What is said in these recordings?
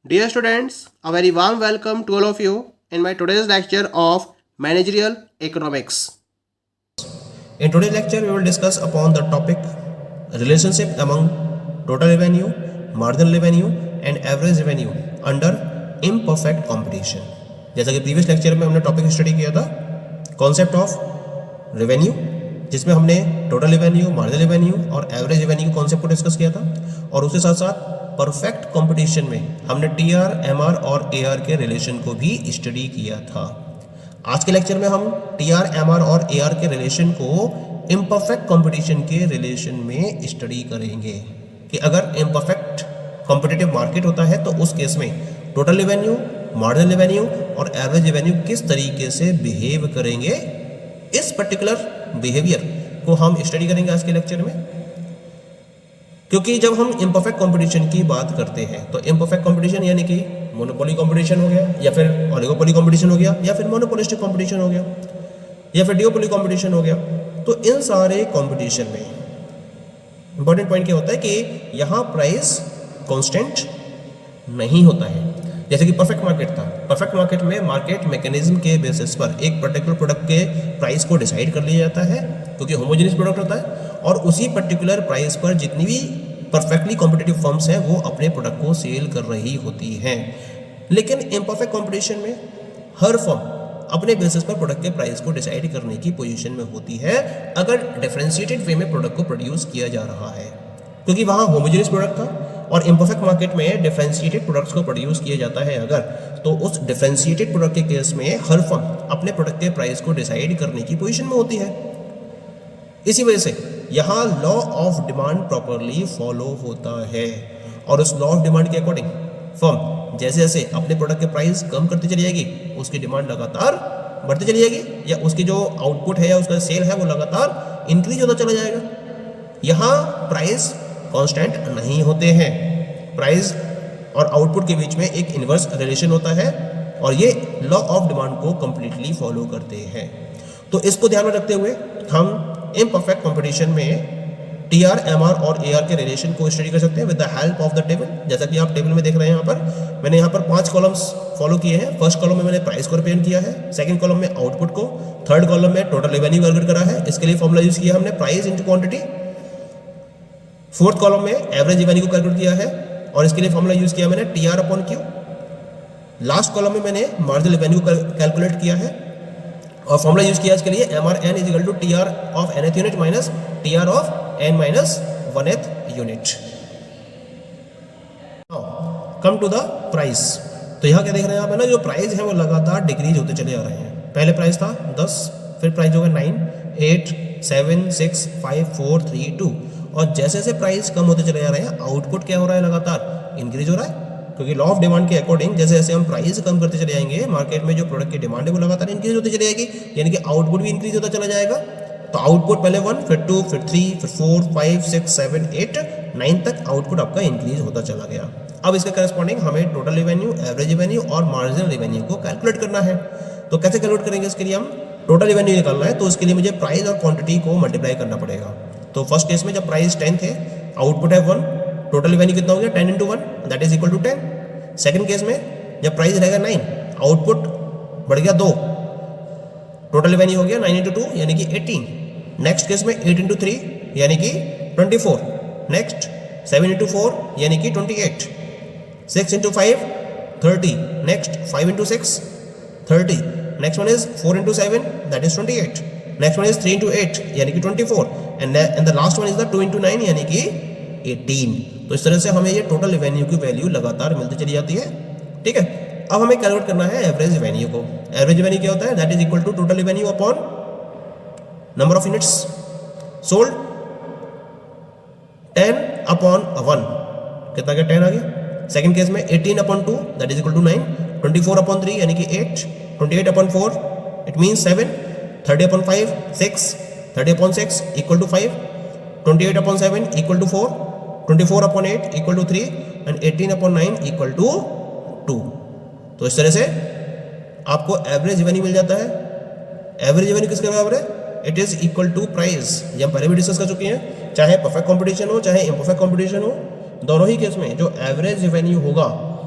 Dear students, a very warm welcome to all of you in my today's lecture of Managerial Economics. In today's lecture, we will discuss upon the topic relationship among total revenue, marginal revenue and average revenue under imperfect competition. जैसा कि previous lecture में हमने topic study किया था concept of revenue, जिसमें हमने total revenue, marginal revenue और average revenue के कॉन्सेप्ट को डिस्कस किया था, और उसके साथ साथ परफेक्ट कंपटीशन में हमने टीआर, एमआर और एआर के रिलेशन को भी स्टडी किया था। आज के लेक्चर में हम टीआर, एमआर और एआर के रिलेशन को इम्परफेक्ट कंपटीशन के रिलेशन में स्टडी करेंगे कि अगर इम्परफेक्ट कॉम्पिटिटिव मार्केट होता है तो उस केस में टोटल रेवेन्यू, मार्जिनल रेवेन्यू और एवरेज रेवेन्यू किस तरीके से बिहेव करेंगे। इस पर्टिकुलर बिहेवियर को हम स्टडी करेंगे आज के लेक्चर में, क्योंकि जब हम इम्परफेक्ट कंपटीशन की बात करते हैं तो इम्परफेक्ट कंपटीशन यानी कि मोनोपोली कंपटीशन हो गया, या फिर ओलिगोपोली कंपटीशन हो गया, या फिर मोनोपोलिस्टिक कंपटीशन हो गया, या फिर डिओपोली कंपटीशन हो गया। तो इन सारे कंपटीशन में इंपॉर्टेंट पॉइंट क्या होता है कि यहाँ प्राइस कांस्टेंट नहीं होता है। जैसे कि परफेक्ट मार्केट था, परफेक्ट मार्केट में मार्केट मैकेनिज्म के बेसिस पर एक पर्टिकुलर प्रोडक्ट के प्राइस को डिसाइड कर लिया जाता है, क्योंकि होमोजेनियस प्रोडक्ट होता है, और उसी पर्टिकुलर प्राइस पर जितनी भी परफेक्टली कॉम्पिटिटिव फर्म्स हैं वो अपने प्रोडक्ट को सेल कर रही होती हैं। लेकिन इम्परफेक्ट कंपटीशन में हर फर्म अपने बेसिस पर प्रोडक्ट के प्राइस को डिसाइड करने की पोजीशन में होती है अगर डिफरेंशिएटेड वे में प्रोडक्ट को प्रोड्यूस किया जा रहा है, क्योंकि वहाँ होमोजेनियस प्रोडक्ट था और इम्परफेक्ट मार्केट में डिफरेंशिएटेड प्रोडक्ट्स को प्रोड्यूस किया जाता है अगर, तो उस डिफरेंशिएटेड प्रोडक्ट के केस में हर फर्म अपने प्रोडक्ट के प्राइस को डिसाइड करने की पोजीशन में होती है। इसी वजह से यहाँ law of demand properly follow होता है, और उस लॉ ऑफ डिमांड के अकॉर्डिंग फर्म जैसे जैसे अपने प्रोडक्ट के प्राइस कम करती चली जाएगी उसकी डिमांड लगातार बढ़ती चली जाएगी, या उसकी जो आउटपुट है या उसका सेल है वो लगातार इंक्रीज होता चला जाएगा। यहाँ प्राइस कांस्टेंट नहीं होते हैं, प्राइस और आउटपुट के बीच में एक इन्वर्स रिलेशन होता है, और ये लॉ ऑफ डिमांड को कंप्लीटली फॉलो करते हैं। तो इसको ध्यान में रखते हुए हम इम्परफेक्ट कंपटीशन में टीआर, एमआर और एआर के रिलेशन को स्टडी कर सकते हैं with the help of the table. जैसा कि आप टेबल में देख रहे हैं, यहाँ पर मैंने यहाँ पर 5 कॉलम्स फॉलो किए हैं। फर्स्ट कॉलम में मैंने प्राइस को रिप्रेजेंट किया है, सेकंड कॉलम में आउटपुट को, थर्ड कॉलम में टोटल रेवेन्यू कैलकुलेट करा है, इसके लिए फॉर्मूला यूज किया हमने price into quantity. Fourth column में एवरेज रेवेन्यू को कैलकुलेट किया है और इसके लिए फॉर्मूला यूज किया मैंने TR upon Q. Last column में मैंने मार्जिनल रेवेन्यू कैलकुलेट किया है और फॉर्मूला यूज किया इसके लिए MR n is equal to TR of nth unit minus TR of n minus 1th unit. Come to the price. तो यहाँ क्या देख रहे हैं आप, है ना, जो प्राइस है वो लगातार डिक्रीज होते चले आ रहे हैं। पहले प्राइस था 10, फिर प्राइस हो गया 9, 8, 7, 6, 5, 4, 3, 2, और जैसे जैसे प्राइस कम होते चले जा रहे हैं आउटपुट क्या हो रहा है, लगातार इंक्रीज हो रहा है, क्योंकि लॉ ऑफ डिमांड के अकॉर्डिंग जैसे जैसे हम प्राइस कम करते चले जाएंगे मार्केट में जो प्रोडक्ट की डिमांड है वो लगातार इंक्रीज होती चली जाएगी, यानी कि आउटपुट भी इंक्रीज होता चला जाएगा। तो आउटपुट पहले 1, फिर 2, फिर 3, फिर 4, 5, 6, 7, 8, 9 तक आउटपुट आपका इंक्रीज होता चला गया। अब इसके करस्पॉन्डिंग हमें टोटल रेवेन्यू, एवरेज रेवेन्यू और मार्जिनल रेवेन्यू को कैलकुलेट करना है। तो कैसे कैलकुलेट करेंगे, इसके लिए हम टोटल रेवेन्यू निकालना है, तो उसके लिए मुझे प्राइस और क्वांटिटी को मल्टीप्लाई करना पड़ेगा। तो फर्स्ट केस में जब प्राइस 10 थे, आउटपुट है 1, टोटल रेवेन्यू कितना हो गया 10 × 1 that is equal to 10। Second case में जब प्राइस रहेगा 9, आउटपुट बढ़ गया 2, टोटल रेवेन्यू हो गया 9 × 2 यानी कि 18। नेक्स्ट केस में 8 × 3 यानी कि 24, नेक्स्ट 7 × 4 यानी कि 28, 6 × 5 30, next 5 × 6 30, next one is 4 × 7 that is 28, next one is 3 × 8 यानी कि 24, and the last one is the 2 × 9 यानी कि 18। तो इस तरह से हमें ये टोटल रेवेन्यू की वैल्यू लगातार मिलती चली जाती है। ठीक है, अब हमें कैलकुलेट करना है एवरेज रेवेन्यू को। एवरेज रेवेन्यू क्या होता है, that is equal to total revenue upon number of units sold 10 upon 1, कितना गया 10 आ गया। सेकंड केस में 18 upon 2 that is equal to 9, 24 upon 3 यानी कि 8, 28 upon 4 it means 7, 30 upon 5 6, 30 upon 6 equal to 5, 28 upon 7 equal to 4, 24 upon 8 equal to 3 and 18 upon 9 equal to 2। तो इस तरह से आपको एवरेज रेवेन्यू मिल जाता है। एवरेज रेवेन्यू किसके बराबर है, it is equal to price. ये हम पहले भी डिस्कस कर चुके हैं, चाहे परफेक्ट कंपटीशन हो चाहे इम्परफेक्ट कंपटीशन हो, दोनों ही केस में जो एवरेज रेवेन्यू होगा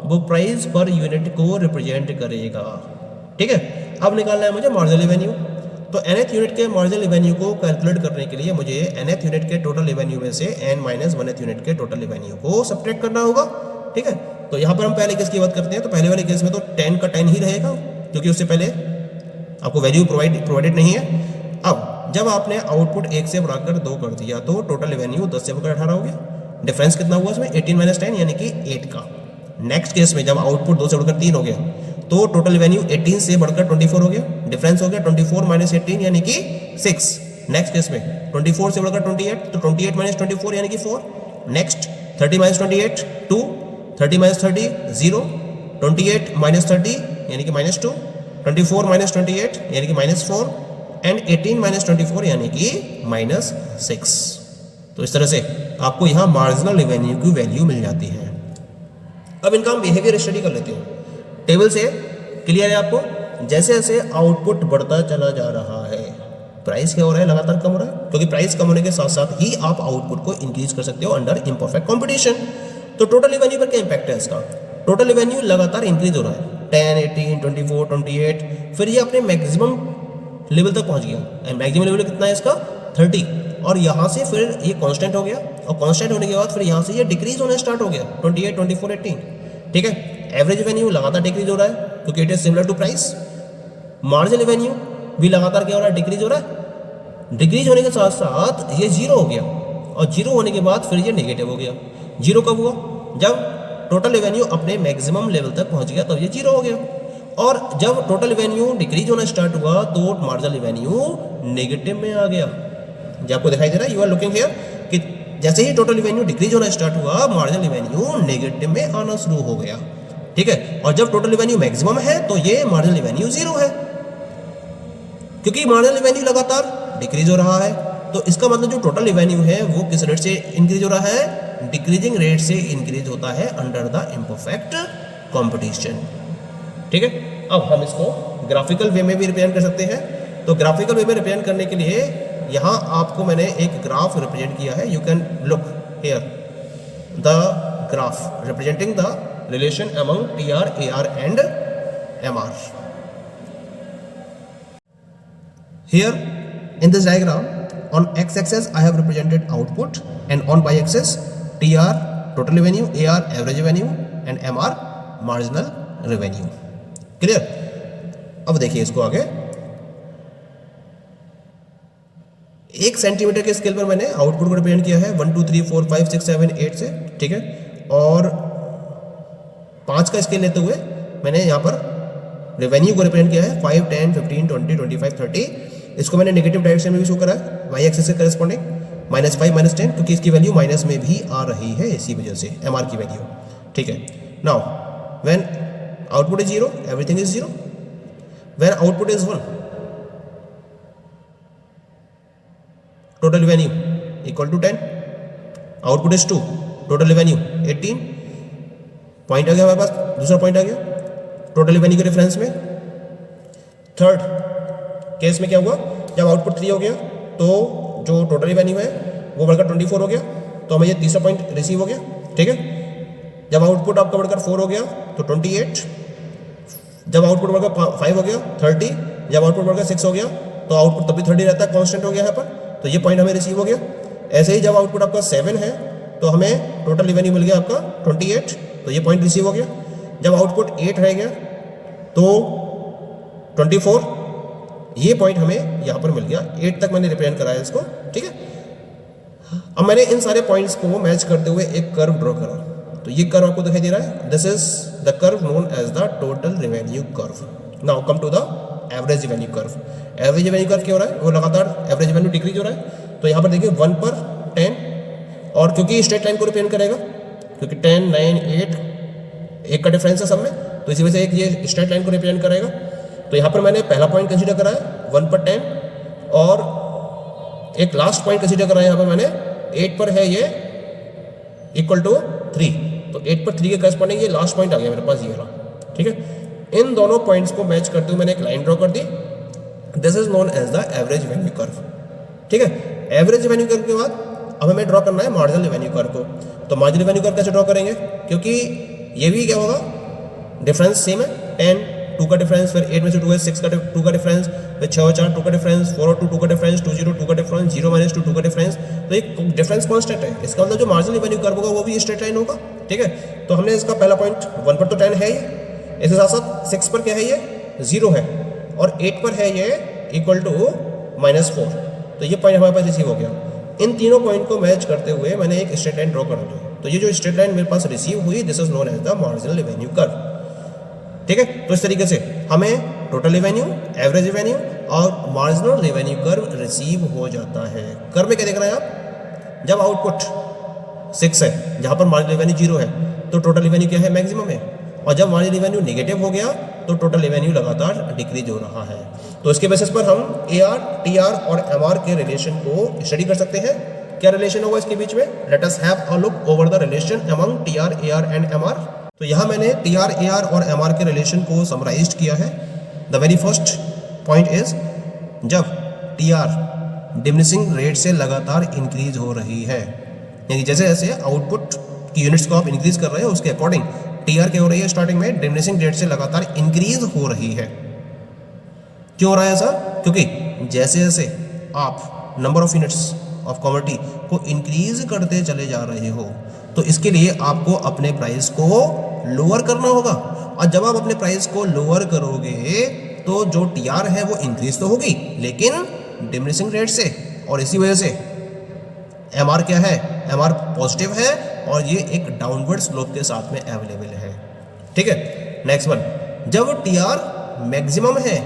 वो प्राइस पर यूनिट को रिप्रेजेंट करेगा। ठीक है, अब निकालना है मुझे मार्जिनल रेवेन्यू। तो nth यूनिट के मार्जिनल रेवेन्यू को कैलकुलेट करने के लिए मुझे nth यूनिट के टोटल रेवेन्यू में से n माइनस 1th यूनिट के टोटल रेवेन्यू को सब्ट्रैक्ट करना होगा। ठीक है, तो यहाँ पर हम पहले केस की बात करते हैं। तो पहले वाले केस में तो 10 का 10 ही रहेगा, क्योंकि उससे पहले आपको वैल्यू प्रोवाइडेड नहीं है। अब जब आपने आउटपुट 1 से बढ़ाकर 2 कर दिया तो टोटल रेवेन्यू 10 से बढ़कर 18 हो गया। डिफरेंस कितना हुआ उसमें? 18 माइनस 10 यानी कि 8 का। नेक्स्ट केस में जब आउटपुट 2 से बढ़कर 3 हो गया तो टोटल रेवेन्यू 18 से बढ़कर 24 हो गया। डिफरेंस हो गया 24 माइनस 18 यानी कि 6। नेक्स्ट केस में 24 से बढ़कर 28, तो 28 माइनस 24 यानी कि 4। नेक्स्ट 30 माइनस 28 2, 30 माइनस 30 0, 28 माइनस 30 यानी कि माइनस 2, 24 माइनस 28 यानी कि माइनस 4 एंड 18 माइनस 24 यानी कि माइनस 6। तो इस तरह से आपको यहाँ मार्जिनल रेवेन्यू की वैल्यू मिल जाती है। अब इनका हम बिहेवियर स्टडी कर लेते हैं। टेबल से क्लियर है आपको? जैसे जैसे आउटपुट बढ़ता चला जा रहा है, प्राइस क्या हो रहा है? लगातार कम हो रहा है, क्योंकि प्राइस कम होने के साथ साथ ही आप आउटपुट को इंक्रीज कर सकते हो अंडर इम्परफेक्ट कंपटीशन। तो टोटल रेवेन्यू पर क्या इंपैक्ट है इसका? टोटल रेवेन्यू लगातार इंक्रीज हो रहा है, 10, 18, 24, 28, फिर ये अपने मैक्सिमम लेवल तक पहुंच गया। मैक्सिमम लेवल कितना है इसका? 30। और यहाँ से फिर ये कांस्टेंट हो गया, और कांस्टेंट होने के बाद फिर यहाँ से ये डिक्रीज होना स्टार्ट हो गया, 28, 24, 18। ठीक है, एवरेज रेवेन्यू लगातार डिक्रीज हो रहा है क्योंकि it is similar to price. Marginal revenue भी लगातार क्या हो रहा है? डिक्रीज हो रहा है। डिक्रीज होने के साथ साथ ये जीरो हो गया, और जीरो होने के बाद फिर ये नेगेटिव हो गया। जीरो कब हुआ? जब टोटल रेवेन्यू अपने मैक्सिमम लेवल तक पहुंच गया, तब ये जीरो हो गया। और जब टोटल रेवेन्यू डिक्रीज होना स्टार्ट हुआ तो मार्जिनल रेवेन्यू नेगेटिव में आ गया। जो आपको दिखाई दे रहा है, यू आर लुकिंग हियर, कि जैसे ही टोटल रेवेन्यू डिक्रीज होना स्टार्ट हुआ मार्जिनल रेवेन्यू नेगेटिव में आना शुरू हो गया। ठीक है, और जब टोटल रेवेन्यू मैक्सिमम है तो ये मार्जिनल रेवेन्यू जीरो है, क्योंकि मार्जिनल रेवेन्यू लगातार डिक्रीज हो रहा है। तो इसका मतलब जो टोटल रेवेन्यू है वो किस रेट से इंक्रीज हो रहा है? डिक्रीजिंग रेट से इंक्रीज होता है अंडर द इम्परफेक्ट कंपटीशन। ठीक है, अब हम इसको ग्राफिकल वे में भी रिप्रेजेंट कर सकते हैं। तो ग्राफिकल वे में रिप्रेजेंट करने के लिए यहाँ आपको मैंने एक ग्राफ रिप्रेजेंट किया है। You can look here the graph representing the relation among TR, AR and MR. Here in this diagram, on x-axis I have represented output, and on y-axis TR total revenue, AR average revenue and MR marginal revenue. Clear? अब देखिए इसको आगे। 1 centimetre के scale पर मैंने output को represent किया है 1 2 3 4 5 6 7 8 से। ठीक है, और 5 का स्केल लेते हुए मैंने यहाँ पर रेवेन्यू को रिप्रेजेंट किया है 5, 10, 15, 20, 25, 30। इसको मैंने नेगेटिव डायरेक्शन में भी शो करा है, वाई एक्सिस से करस्पॉन्डिंग -5, -10, क्योंकि इसकी वैल्यू माइनस में भी आ रही है इसी वजह से, एमआर की वैल्यू। ठीक है, now when output is 0 everything is 0, when output is 1 total revenue equal to 10, output is 2 total revenue 18। Point आ गया हमारे पास, दूसरा पॉइंट आ गया टोटल रेवेन्यू के रेफरेंस में। थर्ड केस में क्या हुआ? जब आउटपुट 3 हो गया तो जो टोटल रेवेन्यू है वो बढ़कर 24 हो गया, तो हमें ये तीसरा पॉइंट रिसीव हो गया। ठीक है, जब आउटपुट आपका बढ़कर 4 हो गया तो 28, जब आउटपुट बढ़कर 5 हो गया 30, जब आउटपुट बढ़कर 6 हो गया तो आउटपुट तब भी 30 रहता है, कांस्टेंट हो गया यहाँ पर, तो ये पॉइंट हमें रिसीव हो गया। ऐसे ही जब आउटपुट आपका 7 है तो हमें टोटल रेवेन्यू मिल गया आपका 28, तो ये पॉइंट रिसीव हो गया। जब आउटपुट 8 रह गया तो 24, ये पॉइंट हमें यहाँ पर मिल गया। 8 तक मैंने रिप्रेजेंट कराया इसको। ठीक है, अब मैंने इन सारे पॉइंट्स को मैच करते हुए एक कर्व ड्रॉ करा, तो ये कर्व आपको दिखाई दे रहा है, this is the curve known as the total revenue curve. Now come to the average revenue curve. Average revenue curve क्या हो रहा है? वो लगातार एवरेज रेवेन्यू डिक्रीज हो रहा है। तो यहाँ पर देखिए 1 पर 10, और क्योंकि स्ट्रेट लाइन को रिप्रेजेंट करेगा, क्योंकि 10, 9, 8 1 का डिफरेंस है सब में, तो इसी वजह से एक ये स्ट्रेट लाइन को रिप्रेजेंट करेगा। तो यहाँ पर मैंने पहला पॉइंट कंसीडर करा है 1 पर 10, और एक लास्ट पॉइंट कंसीडर करा है यहाँ पर मैंने 8 पर है ये इक्वल टू 3, तो 8 पर 3 के करस्पॉन्डिंग ये लास्ट पॉइंट आ गया मेरे पास, ये रहा। ठीक है, इन दोनों पॉइंट्स को मैच करते हुए मैंने एक लाइन ड्रॉ कर दी, this is known as the average revenue curve. ठीक है, एवरेज रेवेन्यू कर्व के बाद अब हमें ड्रॉ करना है मार्जिनल रेवेन्यू कर्व को। तो मार्जिनल रेवेन्यू कर्व कैसे ड्रॉ करेंगे? क्योंकि ये भी क्या होगा, डिफरेंस सेम है 10 2 का डिफरेंस, फिर 8 में से 2 है 6 का 2 का डिफरेंस, फिर 6 और 4 2 का डिफरेंस, 4 और 2 2 का डिफरेंस, 2 0 2 का डिफरेंस, 0 माइनस 2 2 का डिफरेंस। तो एक डिफरेंस कांस्टेंट है, इसका मतलब जो मार्जिनल रेवेन्यू कर्व होगा वो भी स्ट्रेट लाइन होगा। ठीक है, तो हमने इसका पहला पॉइंट 1 पर तो 10 है ये, इसके साथ साथ 6 पर क्या है ये 0 है, और 8 पर है ये इक्वल टू -4। तो ये पॉइंट हमारे पास रिसीव हो गया। इन तीनों पॉइंट को मैच करते हुए मैंने एक स्ट्रेट लाइन ड्रॉ कर दी। तो ये जो स्ट्रेट लाइन मेरे पास रिसीव हुई, this is known as the marginal revenue curve. ठीक है, तो इस तरीके से हमें टोटल रेवेन्यू, एवरेज रेवेन्यू और मार्जिनल रेवेन्यू कर्व रिसीव हो जाता है। कर्व में क्या देख रहे हैं आप, जब आउटपुट 6 है जहां पर मार्जिनल रेवेन्यू 0 है तो टोटल रेवेन्यू क्या है, मैक्सिमम है, और जब मार्जिनल रेवेन्यू नेगेटिव हो गया तो टोटल रेवेन्यू लगातार डिक्रीज हो रहा है। तो इसके बेसिस पर हम AR, TR और MR के रिलेशन को स्टडी कर सकते हैं। क्या रिलेशन होगा इसके बीच में, let us have a look over the relation among TR, AR and MR। तो यहाँ मैंने TR, AR और MR के रिलेशन को समराइज्ड किया है। The very first point is, जब TR डिमिनिशिंग रेट से लगातार इंक्रीज हो रही है, यानी जैसे जैसे आउटपुट की यूनिट्स को आप इंक्रीज कर रहे हो उसके अकॉर्डिंग TR क्या हो रही है, स्टार्टिंग में डिमिनिशिंग रेट से लगातार इंक्रीज हो रही है। क्यों हो रहा है ऐसा, क्योंकि जैसे जैसे आप number of units of commodity को इंक्रीज करते चले जा रहे हो तो इसके लिए आपको अपने प्राइस को लोअर करना होगा, और जब आप अपने प्राइस को लोअर करोगे तो जो TR है वो इंक्रीज तो होगी लेकिन डिमिनिशिंग रेट से, और इसी वजह से MR क्या है, MR पॉजिटिव है और ये एक डाउनवर्ड स्लोप के साथ में अवेलेबल है। ठीक है, नेक्स्ट वन, जब TR मैक्सिमम है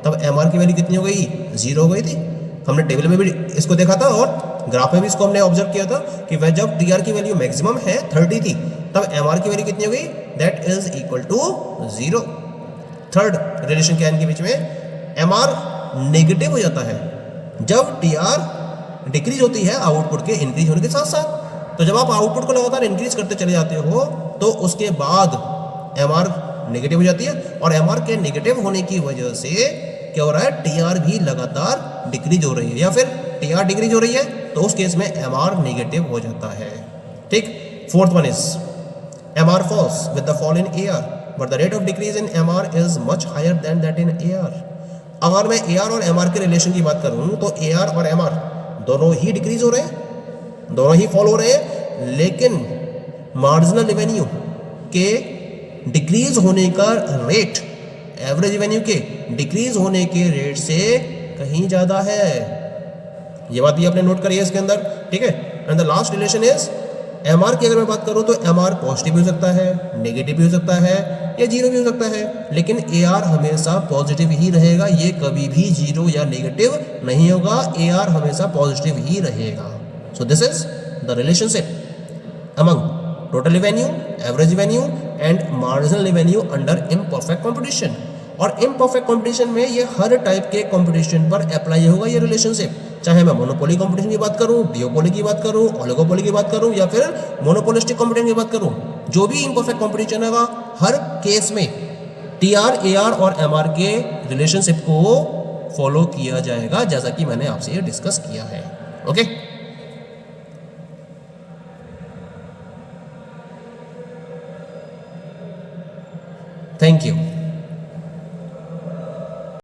तब MR की वैल्यू कितनी हो गई, 0 हो गई थी। हमने टेबल में भी इसको देखा था और ग्राफ में भी इसको हमने ऑब्जर्व किया था कि वह जब TR की वैल्यू मैक्सिमम है 30 थी तब MR की वैल्यू कितनी हो गई, that is equal to 0। Third relation क्या है इनके बीच में, MR नेगेटिव हो जाता है जब TR डिक्रीज होती है आउटपुट के इंक्रीज होने के साथ साथ। तो जब आप आउटपुट को लगातार इंक्रीज करते चले जाते हो तो उसके बाद MR नेगेटिव हो जाती है, और MR के नेगेटिव होने की वजह से क्या हो रहा है, TR भी लगातार डिक्रीज हो रही है, या फिर TR डिक्रीज हो रही है तो उस केस में MR नेगेटिव हो जाता है। ठीक, fourth one is MR falls with the fall in AR but the rate of decrease in MR is much higher than that in AR। अगर मैं AR और MR के रिलेशन की बात करूं तो AR और MR दोनों ही डिक्रीज हो रहे हैं, दोनों ही फॉल हो रहे हैं, लेकिन मार्जिनल रेवेन्यू के डिक्रीज होने का रेट एवरेज रेवेन्यू के डिक्रीज होने के रेट से कहीं ज़्यादा है। ये बात भी आपने नोट करी है इसके अंदर। ठीक है, and the last relation is MR की अगर मैं बात करूं तो MR पॉजिटिव भी हो सकता है, नेगेटिव भी हो सकता है या 0 भी हो सकता है, लेकिन AR हमेशा पॉजिटिव ही रहेगा, ये कभी भी 0 या नेगेटिव नहीं होगा, AR हमेशा पॉजिटिव ही रहेगा। So this is the relationship among total revenue, average revenue and marginal revenue under imperfect competition. और इम्परफेक्ट कंपटीशन में ये हर टाइप के कंपटीशन पर अप्लाई होगा ये रिलेशनशिप, चाहे मैं मोनोपोली कंपटीशन की बात करूं, डिओपोली की बात करूं, ओलिगोपोली की बात करूं या फिर मोनोपोलिस्टिक कंपटीशन की बात करूं। जो भी इम्परफेक्ट कंपटीशन होगा हर केस में TR, AR और MR के रिलेशनशिप को फॉलो किया जाएगा, जैसा कि मैंने आपसे ये डिस्कस किया है। Okay, thank you.